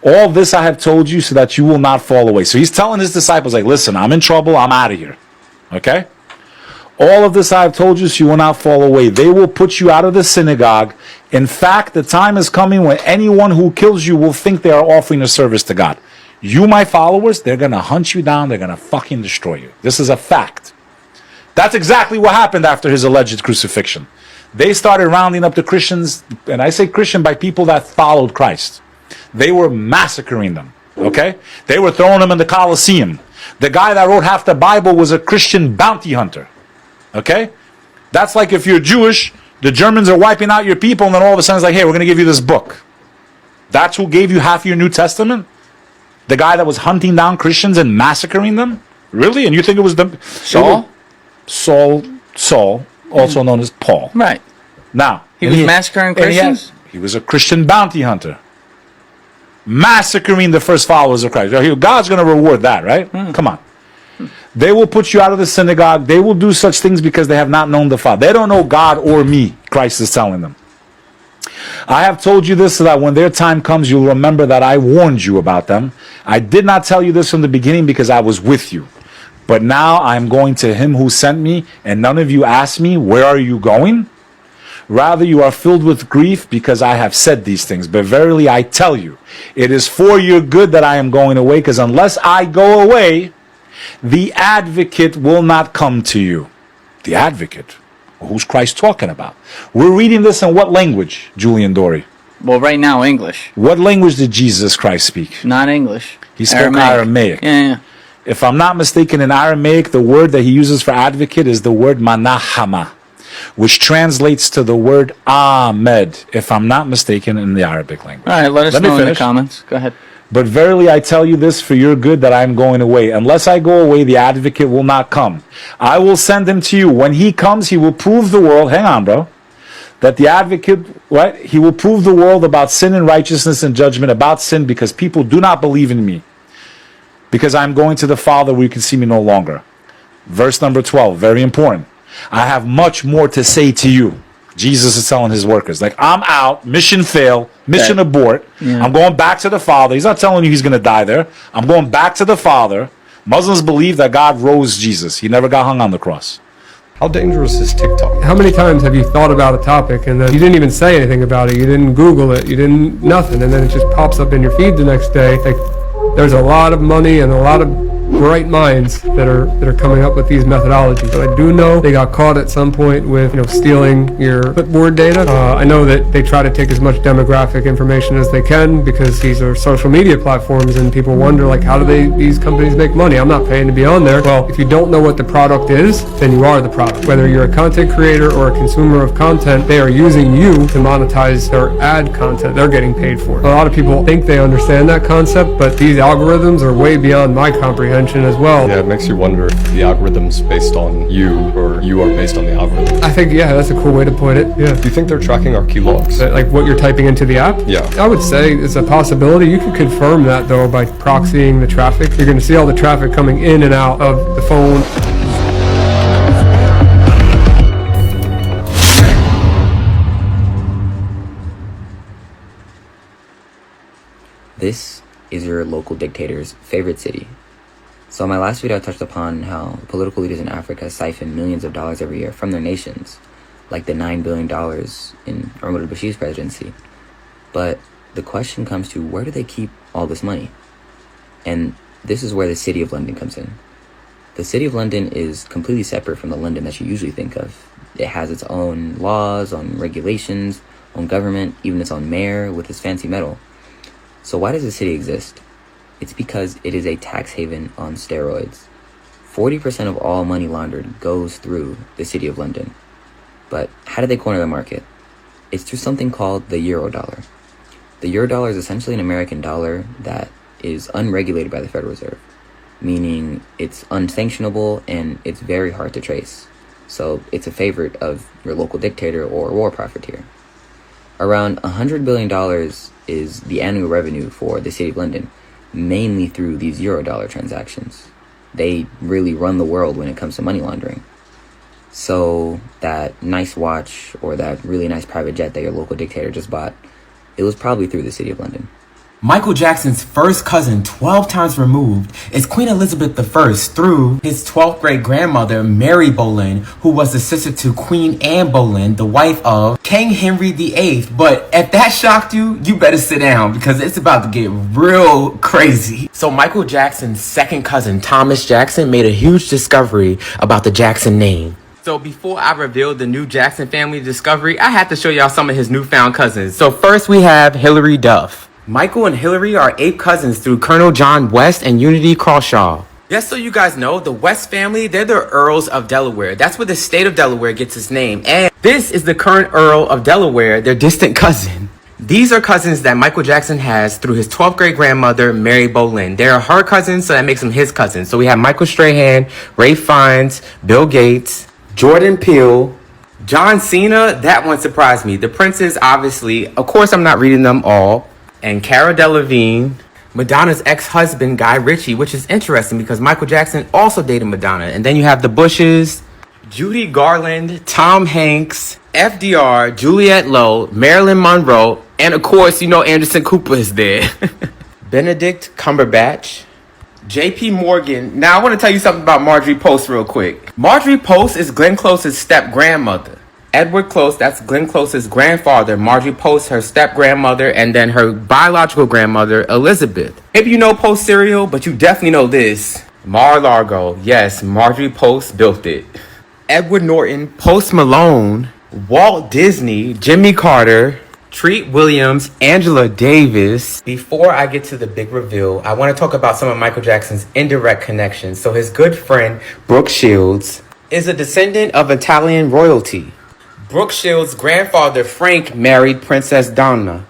All this I have told you so that you will not fall away. So he's telling his disciples, like, listen, I'm in trouble. I'm out of here. Okay? All of this I have told you so you will not fall away. They will put you out of the synagogue. In fact, the time is coming when anyone who kills you will think they are offering a service to God. You, my followers, they're going to hunt you down. They're going to fucking destroy you. This is a fact. That's exactly what happened after his alleged crucifixion. They started rounding up the Christians, and I say Christian by people that followed Christ. They were massacring them, okay? They were throwing them in the Colosseum. The guy that wrote half the Bible was a Christian bounty hunter, okay? That's like if you're Jewish, the Germans are wiping out your people, and then all of a sudden it's like, hey, we're going to give you this book. That's who gave you half your New Testament? The guy that was hunting down Christians and massacring them? Really? And you think it was the... Saul? Saul, also known as Paul. Right. Now, He was massacring Christians? He was a Christian bounty hunter. Massacring the first followers of Christ. God's going to reward that, right? Come on. They will put you out of the synagogue. They will do such things because they have not known the Father. They don't know God or me, Christ is telling them. I have told you this so that when their time comes, you'll remember that I warned you about them. I did not tell you this from the beginning because I was with you. But now I am going to him who sent me, and none of you ask me, where are you going? Rather, you are filled with grief because I have said these things. But verily I tell you, it is for your good that I am going away, because unless I go away, the advocate will not come to you. The advocate. Who's Christ talking about? We're reading this in what language, Julian Dory? Well, right now, English. What language did Jesus Christ speak? Not English. He spoke Aramaic. Yeah. If I'm not mistaken, in Aramaic, the word that he uses for advocate is the word manahama, which translates to the word Ahmed, if I'm not mistaken, in the Arabic language. All right, let us know in the comments. Go ahead. But verily I tell you this for your good, that I am going away. Unless I go away, the advocate will not come. I will send him to you. When he comes, he will prove the world. Hang on, bro. That the advocate, right? He will prove the world about sin and righteousness and judgment, about sin, because people do not believe in me. Because I'm going to the Father where you can see me no longer. Verse number 12, very important. I have much more to say to you. Jesus is telling his workers, like, I'm out, mission fail, mission abort. I'm going back to the Father. He's not telling you he's going to die there. I'm going back to the Father. Muslims believe that God rose Jesus. He never got hung on the cross. How dangerous is TikTok? How many times have you thought about a topic and then you didn't even say anything about it? You didn't Google it. You didn't nothing. And then it just pops up in your feed the next day. Like, there's a lot of money and a lot of bright minds that are coming up with these methodologies. But I do know they got caught at some point with stealing your clipboard data. I know that they try to take as much demographic information as they can because these are social media platforms and people wonder, like, how do these companies make money? I'm not paying to be on there. Well, if you don't know what the product is, then you are the product. Whether you're a content creator or a consumer of content, they are using you to monetize their ad content they're getting paid for. A lot of people think they understand that concept, but these algorithms are way beyond my comprehension as well. Yeah, it makes you wonder if the algorithm's based on you or you are based on the algorithm. I think, yeah, that's a cool way to put it. Yeah. Do you think they're tracking our key logs? Like what you're typing into the app? Yeah. I would say it's a possibility. You could confirm that, though, by proxying the traffic. You're going to see all the traffic coming in and out of the phone. This is your local dictator's favorite city. So in my last video I touched upon how political leaders in Africa siphon millions of dollars every year from their nations, like the $9 billion in Umar al-Bashir's presidency. But the question comes to, where do they keep all this money? And this is where the City of London comes in. The City of London is completely separate from the London that you usually think of. It has its own laws, own regulations, own government, even its own mayor with his fancy medal. So why does the city exist? It's because it is a tax haven on steroids. 40% of all money laundered goes through the City of London. But how do they corner the market? It's through something called the Eurodollar. The Eurodollar is essentially an American dollar that is unregulated by the Federal Reserve, meaning it's unsanctionable and it's very hard to trace. So it's a favorite of your local dictator or war profiteer. Around $100 billion is the annual revenue for the City of London, mainly through these Eurodollar transactions. They really run the world when it comes to money laundering. So that nice watch or that really nice private jet that your local dictator just bought, it was probably through the City of London. Michael Jackson's first cousin, 12 times removed, is Queen Elizabeth I through his 12th great grandmother, Mary Boleyn, who was the sister to Queen Anne Boleyn, the wife of King Henry VIII. But if that shocked you, you better sit down because it's about to get real crazy. So Michael Jackson's second cousin, Thomas Jackson, made a huge discovery about the Jackson name. So before I revealed the new Jackson family discovery, I had to show y'all some of his newfound cousins. So first we have Hilary Duff. Michael and Hillary are 8 cousins through Colonel John West and Unity Crawshaw. Just so you guys know, the West family, they're the Earls of Delaware. That's where the state of Delaware gets its name. And this is the current Earl of Delaware, their distant cousin. These are cousins that Michael Jackson has through his 12th great grandmother, Mary Boleyn. They're her cousins, so that makes them his cousins. So we have Michael Strahan, Ray Fiennes, Bill Gates, Jordan Peele, John Cena. That one surprised me. The Princes, obviously. Of course, I'm not reading them all. And Cara Delevingne, Madonna's ex-husband, Guy Ritchie, which is interesting because Michael Jackson also dated Madonna. And then you have the Bushes, Judy Garland, Tom Hanks, FDR, Juliette Lowe, Marilyn Monroe, and of course, you know Anderson Cooper is there. Benedict Cumberbatch, JP Morgan. Now, I want to tell you something about Marjorie Post real quick. Marjorie Post is Glenn Close's step-grandmother. Edward Close, that's Glenn Close's grandfather. Marjorie Post, her step-grandmother, and then her biological grandmother, Elizabeth. Maybe you know Post cereal, but you definitely know this. Mar-a-Lago. Yes, Marjorie Post built it. Edward Norton, Post Malone, Walt Disney, Jimmy Carter, Treat Williams, Angela Davis. Before I get to the big reveal, I want to talk about some of Michael Jackson's indirect connections. So his good friend, Brooke Shields, is a descendant of Italian royalty. Brooke Shields' grandfather, Frank, married Princess Donna.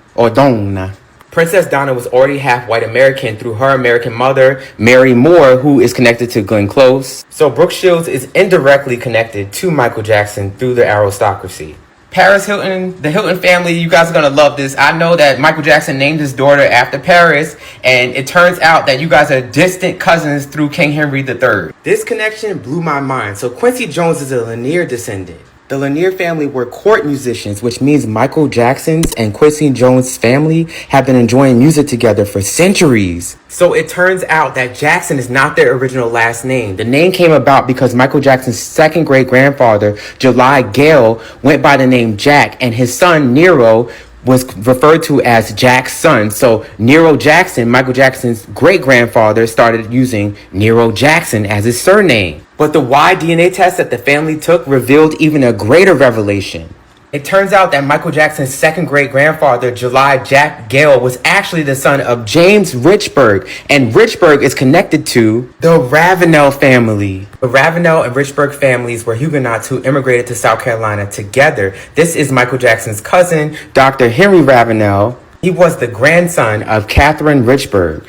Princess Donna was already half white American through her American mother, Mary Moore, who is connected to Glenn Close. So Brooke Shields is indirectly connected to Michael Jackson through the aristocracy. Paris Hilton, the Hilton family, you guys are going to love this. I know that Michael Jackson named his daughter after Paris, and it turns out that you guys are distant cousins through King Henry III. This connection blew my mind. So Quincy Jones is a Lanier descendant. The Lanier family were court musicians, which means Michael Jackson's and Quincy Jones' family have been enjoying music together for centuries. So it turns out that Jackson is not their original last name. The name came about because Michael Jackson's second great grandfather, July Gale, went by the name Jack, and his son Nero was referred to as Jack's son. So Nero Jackson, Michael Jackson's great grandfather, started using Nero Jackson as his surname. But the Y DNA test that the family took revealed even a greater revelation. It turns out that Michael Jackson's second great grandfather, July Jack Gale, was actually the son of James Richburg, and Richburg is connected to the Ravenel family. The Ravenel and Richburg families were Huguenots who immigrated to South Carolina together. This is Michael Jackson's cousin, Dr. Henry Ravenel. He was the grandson of Catherine Richburg.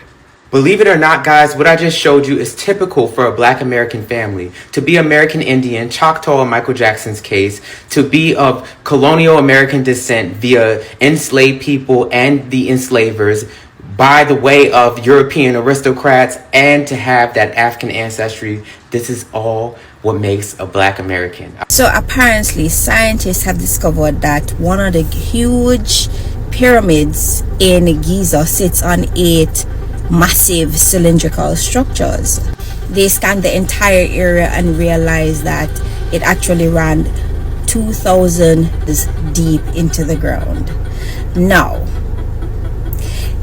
Believe it or not, guys, what I just showed you is typical for a Black American family. To be American Indian, Choctaw in Michael Jackson's case, to be of colonial American descent via enslaved people and the enslavers by the way of European aristocrats, and to have that African ancestry. This is all what makes a Black American. So apparently scientists have discovered that one of the huge pyramids in Giza sits on 8 massive cylindrical structures. They scanned the entire area and realized that it actually ran 2,000 deep into the ground. Now,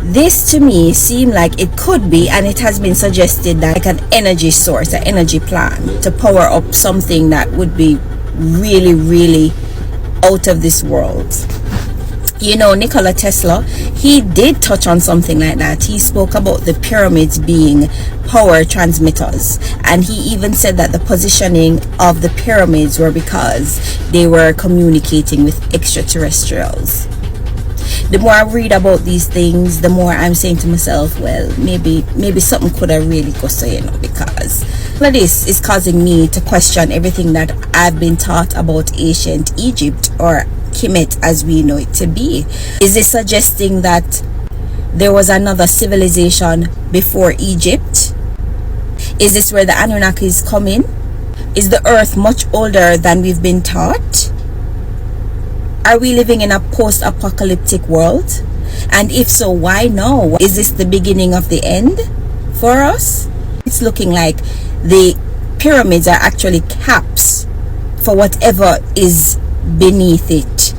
this to me seemed like it could be, and it has been suggested, that like an energy source, an energy plant to power up something that would be really, really out of this world. You know, Nikola Tesla, he did touch on something like that. He spoke about the pyramids being power transmitters, and he even said that the positioning of the pyramids were because they were communicating with extraterrestrials. The more I read about these things, the more I'm saying to myself, well, maybe something could have really go so, you know, because all of this is causing me to question everything that I've been taught about ancient Egypt, or Kemet as we know it to be. Is it suggesting that there was another civilization before Egypt? Is this where the Anunnakis come in? Is the earth much older than we've been taught? Are we living in a post-apocalyptic world? And if so, why now? Is this the beginning of the end for us? It's looking like the pyramids are actually caps for whatever is beneath it.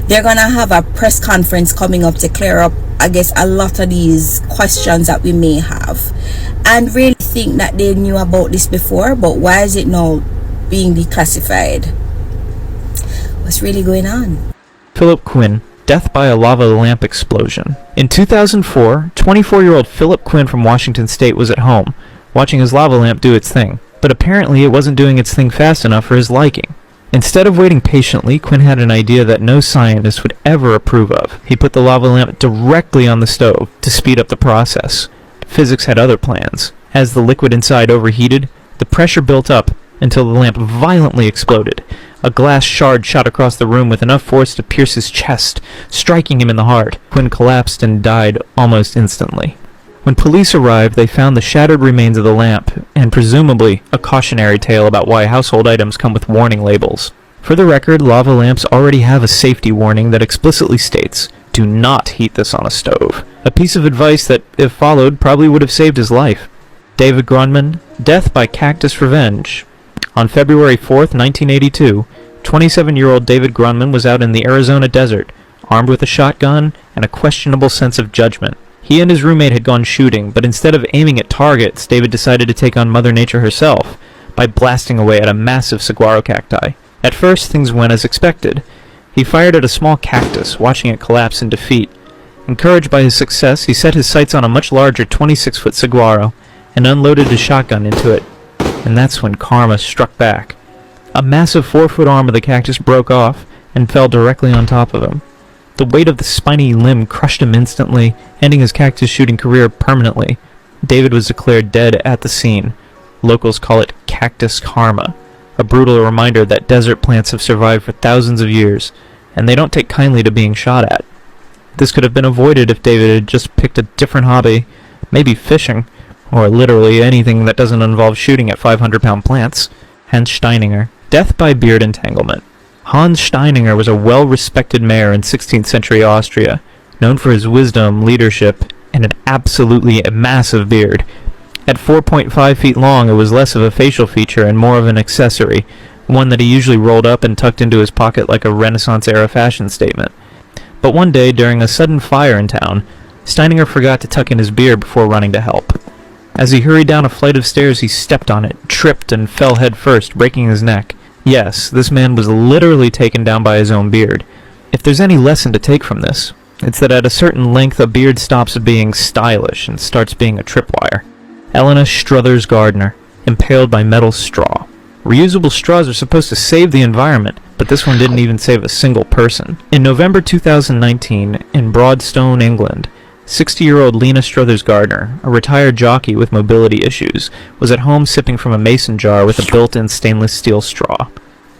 They're gonna have a press conference coming up to clear up, I guess, a lot of these questions that we may have, and really think that they knew about this before, but why is it now being declassified? What's really going on? Philip Quinn, death by a lava lamp explosion. In 2004, 24-year-old Philip Quinn from Washington State was at home, watching his lava lamp do its thing, but apparently it wasn't doing its thing fast enough for his liking. Instead of waiting patiently, Quinn had an idea that no scientist would ever approve of. He put the lava lamp directly on the stove to speed up the process. Physics had other plans. As the liquid inside overheated, the pressure built up until the lamp violently exploded. A glass shard shot across the room with enough force to pierce his chest, striking him in the heart. Quinn collapsed and died almost instantly. When police arrived, they found the shattered remains of the lamp, and presumably a cautionary tale about why household items come with warning labels. For the record, lava lamps already have a safety warning that explicitly states, "Do not heat this on a stove." A piece of advice that, if followed, probably would have saved his life. David Grunman, death by cactus revenge. On February 4th, 1982, 27-year-old David Grunman was out in the Arizona desert, armed with a shotgun and a questionable sense of judgment. He and his roommate had gone shooting, but instead of aiming at targets, David decided to take on Mother Nature herself, by blasting away at a massive saguaro cacti. At first, things went as expected. He fired at a small cactus, watching it collapse in defeat. Encouraged by his success, he set his sights on a much larger 26-foot saguaro and unloaded his shotgun into it. And that's when karma struck back. A massive 4-foot arm of the cactus broke off and fell directly on top of him. The weight of the spiny limb crushed him instantly, ending his cactus shooting career permanently. David was declared dead at the scene. Locals call it cactus karma, a brutal reminder that desert plants have survived for thousands of years, and they don't take kindly to being shot at. This could have been avoided if David had just picked a different hobby, maybe fishing, or literally anything that doesn't involve shooting at 500-pound plants. Hans Steininger. Death by beard entanglement. Hans Steininger was a well-respected mayor in 16th century Austria, known for his wisdom, leadership, and an absolutely massive beard. At 4.5 feet long, it was less of a facial feature and more of an accessory, one that he usually rolled up and tucked into his pocket like a Renaissance-era fashion statement. But one day, during a sudden fire in town, Steininger forgot to tuck in his beard before running to help. As he hurried down a flight of stairs, he stepped on it, tripped, and fell head first, breaking his neck. Yes, this man was literally taken down by his own beard. If there's any lesson to take from this, it's that at a certain length a beard stops being stylish and starts being a tripwire. Elena Struthers Gardner, impaled by metal straw. Reusable straws are supposed to save the environment, but this one didn't even save a single person. In November 2019, in Broadstone, England, 60-year-old Lena Struthers Gardner, a retired jockey with mobility issues, was at home sipping from a mason jar with a built-in stainless steel straw.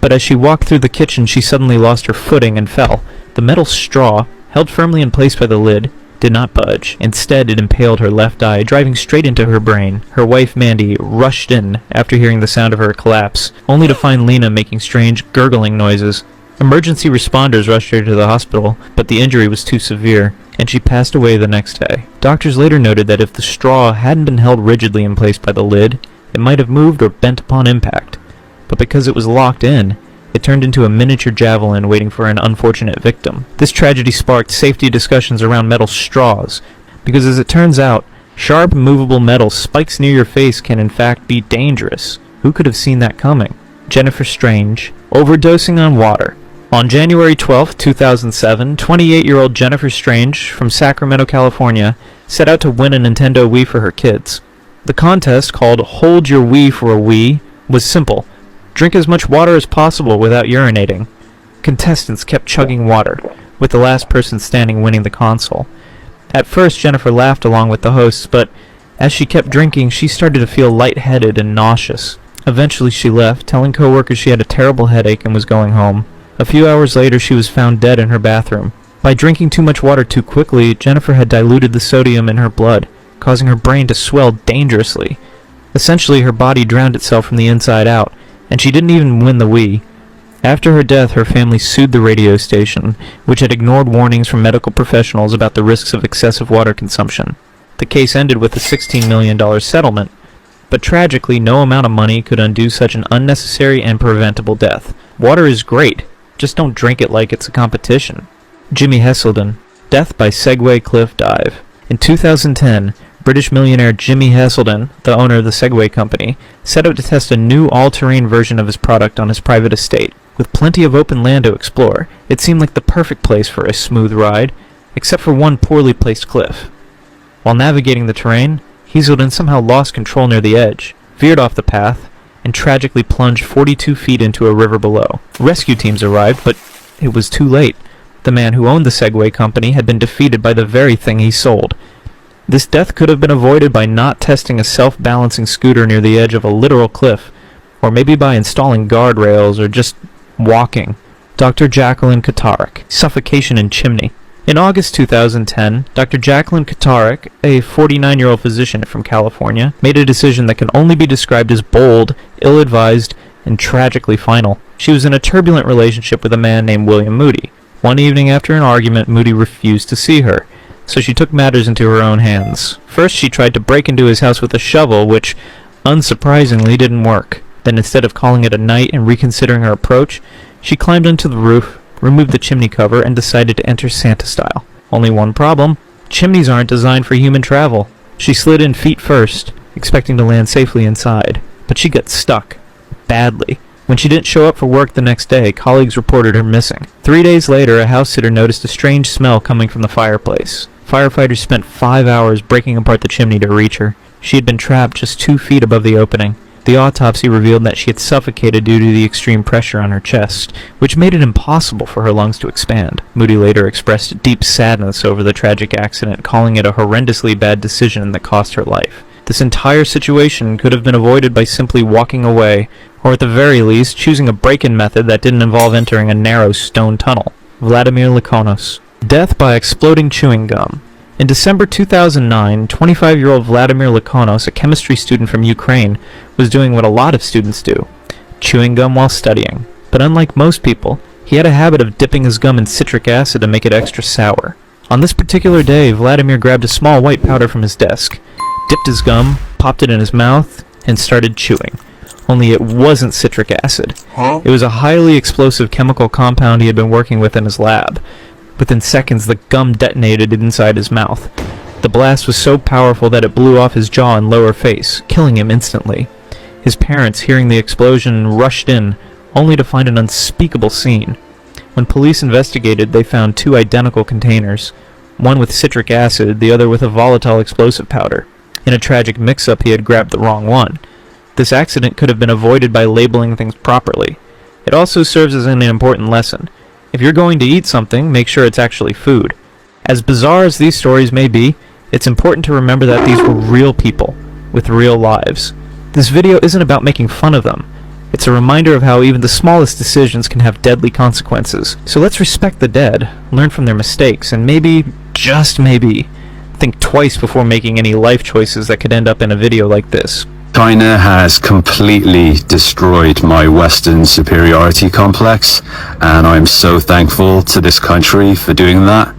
But as she walked through the kitchen, she suddenly lost her footing and fell. The metal straw, held firmly in place by the lid, did not budge. Instead, it impaled her left eye, driving straight into her brain. Her wife, Mandy, rushed in after hearing the sound of her collapse, only to find Lena making strange, gurgling noises. Emergency responders rushed her to the hospital, but the injury was too severe, and she passed away the next day. Doctors later noted that if the straw hadn't been held rigidly in place by the lid, it might have moved or bent upon impact. But because it was locked in, it turned into a miniature javelin waiting for an unfortunate victim. This tragedy sparked safety discussions around metal straws, because as it turns out, sharp, movable metal spikes near your face can in fact be dangerous. Who could have seen that coming? Jennifer Strange. Overdosing on water. On January 12, 2007, 28-year-old Jennifer Strange from Sacramento, California, set out to win a Nintendo Wii for her kids. The contest, called Hold Your Wii for a Wii, was simple. Drink as much water as possible without urinating. Contestants kept chugging water, with the last person standing winning the console. At first, Jennifer laughed along with the hosts, but as she kept drinking, she started to feel lightheaded and nauseous. Eventually, she left, telling coworkers she had a terrible headache and was going home. A few hours later, she was found dead in her bathroom. By drinking too much water too quickly, Jennifer had diluted the sodium in her blood, causing her brain to swell dangerously. Essentially, her body drowned itself from the inside out, and she didn't even win the Wii. After her death, her family sued the radio station, which had ignored warnings from medical professionals about the risks of excessive water consumption. The case ended with a $16 million settlement, but tragically, no amount of money could undo such an unnecessary and preventable death. Water is great, just don't drink it like it's a competition. Jimmy Heselden. Death by Segway Cliff Dive. In 2010, British millionaire Jimmy Heselden, the owner of the Segway company, set out to test a new all-terrain version of his product on his private estate. With plenty of open land to explore, it seemed like the perfect place for a smooth ride, except for one poorly placed cliff. While navigating the terrain, Heselden somehow lost control near the edge, veered off the path, and tragically plunged 42 feet into a river below. Rescue teams arrived, but it was too late. The man who owned the Segway company had been defeated by the very thing he sold. This death could have been avoided by not testing a self-balancing scooter near the edge of a literal cliff, or maybe by installing guardrails or just walking. Dr. Jacqueline Katarik. Suffocation in chimney. In August 2010, Dr. Jacqueline Katarik, a 49-year-old physician from California, made a decision that can only be described as bold, ill-advised, and tragically final. She was in a turbulent relationship with a man named William Moody. One evening after an argument, Moody refused to see her, so she took matters into her own hands. First, she tried to break into his house with a shovel, which, unsurprisingly, didn't work. Then, instead of calling it a night and reconsidering her approach, she climbed onto the roof, removed the chimney cover, and decided to enter Santa style. Only one problem: chimneys aren't designed for human travel. She slid in feet first, expecting to land safely inside, but she got stuck. badly. When she didn't show up for work the next day, colleagues reported her missing. 3 days later, a house sitter noticed a strange smell coming from the fireplace. Firefighters spent 5 hours breaking apart the chimney to reach her. She had been trapped just 2 feet above the opening. The autopsy revealed that she had suffocated due to the extreme pressure on her chest, which made it impossible for her lungs to expand. Moody later expressed deep sadness over the tragic accident, calling it a horrendously bad decision that cost her life. This entire situation could have been avoided by simply walking away, or at the very least, choosing a break-in method that didn't involve entering a narrow stone tunnel. Vladimir Lakonos. Death by exploding chewing gum. In December 2009, 25-year-old Vladimir Lakonos, a chemistry student from Ukraine, was doing what a lot of students do, chewing gum while studying. But unlike most people, he had a habit of dipping his gum in citric acid to make it extra sour. On this particular day, Vladimir grabbed a small white powder from his desk, dipped his gum, popped it in his mouth, and started chewing. Only it wasn't citric acid. It was a highly explosive chemical compound he had been working with in his lab. Within seconds, the gum detonated inside his mouth. The blast was so powerful that it blew off his jaw and lower face, killing him instantly. His parents, hearing the explosion, rushed in, only to find an unspeakable scene. When police investigated, they found 2 identical containers, one with citric acid, the other with a volatile explosive powder. In a tragic mix-up, he had grabbed the wrong one. This accident could have been avoided by labeling things properly. It also serves as an important lesson. If you're going to eat something, make sure it's actually food. As bizarre as these stories may be, it's important to remember that these were real people, with real lives. This video isn't about making fun of them. It's a reminder of how even the smallest decisions can have deadly consequences. So let's respect the dead, learn from their mistakes, and maybe, just maybe, think twice before making any life choices that could end up in a video like this. China has completely destroyed my Western superiority complex, and I'm so thankful to this country for doing that.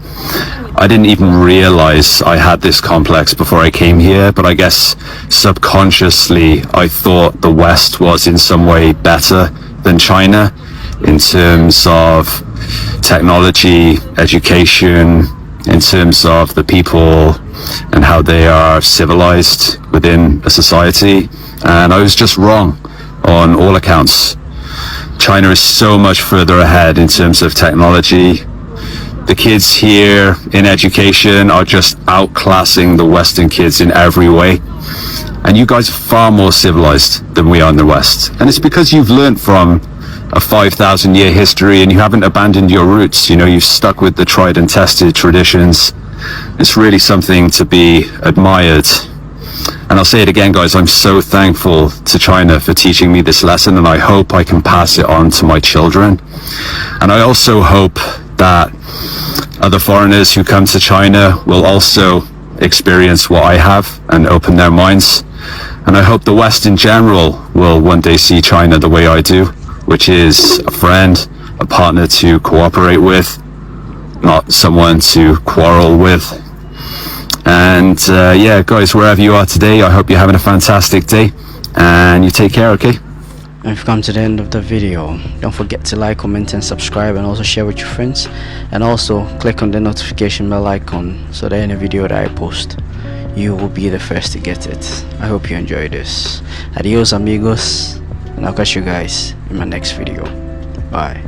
I didn't even realize I had this complex before I came here, but I guess subconsciously I thought the West was in some way better than China in terms of technology, education, in terms of the people and how they are civilized within a society, and I was just wrong on all accounts. China is so much further ahead in terms of technology. The kids here in education are just outclassing the Western kids in every way, and you guys are far more civilized than we are in the West, and it's because you've learned from a 5,000-year history and you haven't abandoned your roots. You know, you've stuck with the tried and tested traditions. It's really something to be admired. And I'll say it again, guys, I'm so thankful to China for teaching me this lesson, and I hope I can pass it on to my children. And I also hope that other foreigners who come to China will also experience what I have and open their minds. And I hope the West in general will one day see China the way I do, which is a friend, a partner to cooperate with, not someone to quarrel with. And yeah, guys, wherever you are today, I hope you're having a fantastic day, and you take care, okay? We've come to the end of the video. Don't forget to like, comment and subscribe, and also share with your friends, and also click on the notification bell icon so that any video that I post, you will be the first to get it. I hope you enjoyed this. Adios amigos, and I'll catch you guys in my next video. Bye.